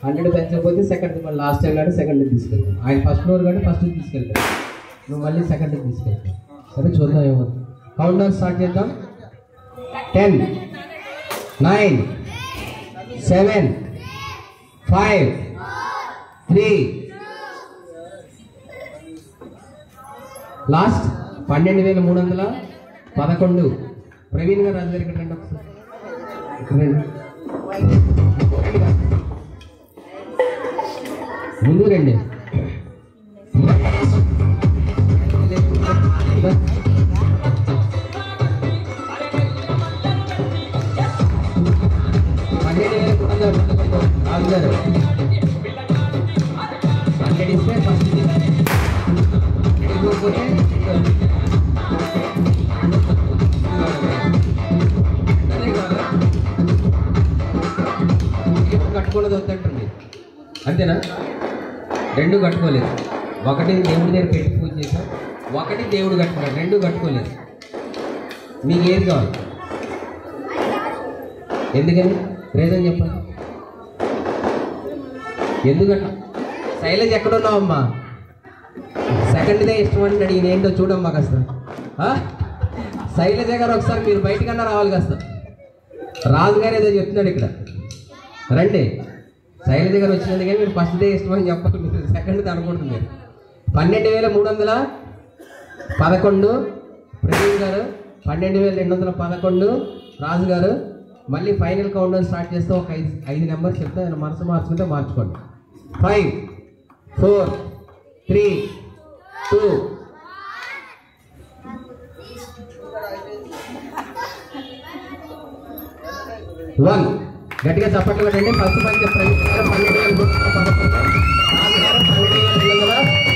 100 పెంచకపోతే second మళ్ళీ last time కాబట్టి second తీసుకెళ్తాను. ఆయన ఫస్ట్ ఫ్లోర్ కాబట్టి ఫస్ట్ తీసుకెళ్తాను, నువ్వు మళ్ళీ సెకండ్ తీసుకెళ్తావు. సరే చూద్దాం ఏమో. కౌంట్ డౌన్ స్టార్ట్ చేద్దాం. 10 9 7 5 3 లాస్ట్ 12,311. ప్రవీణ్ గారు రాజు గారు ఇక్కడ రండి ఒకసారి. ముందు రండి. రాజు గారు 100 ఇస్తే ఫస్ట్ కట్టుకోలేదు వద్దంటుంది, అంతేనా? 2 కట్టుకోలేదు. ఒకటి దేవుడి దగ్గర పెట్టి పూజ చేశాం, ఒకటి దేవుడు కట్టుకున్నాడు, 2 కట్టుకోలేదు. మీకు ఏది కావాలి? ఎందుకని రీజన్ చెప్పండి. ఎందుకంటే శైలజ్ ఎక్కడున్నావమ్మా? సెకండ్దే ఇష్టం అంటే అడిగిన ఏంటో చూడమ్మా కాస్త. శైలజ గారు ఒకసారి మీరు బయటకన్నా రావాలి కాస్త. రాజు గారు ఏదో చెప్తున్నాడు ఇక్కడ, రండి. శైలజ గారు వచ్చినందుకే మీరు ఫస్ట్ డే ఇష్టం అని చెప్పాలి, మీరు సెకండ్ అనుకుంటుంది. మీరు 12,311. ప్రవీణ్ గారు 12,211. రాజు గారు మళ్ళీ ఫైనల్ కౌంట్ స్టార్ట్ చేస్తే ఒక 5 నెంబర్స్ చెప్తే ఆయన మనసు మార్చుకుంటే మార్చుకోండి. 5 4 3 2 1. గట్టిగా చప్పట్లు పెట్టండి. ఫస్ట్ పంచ 12,211.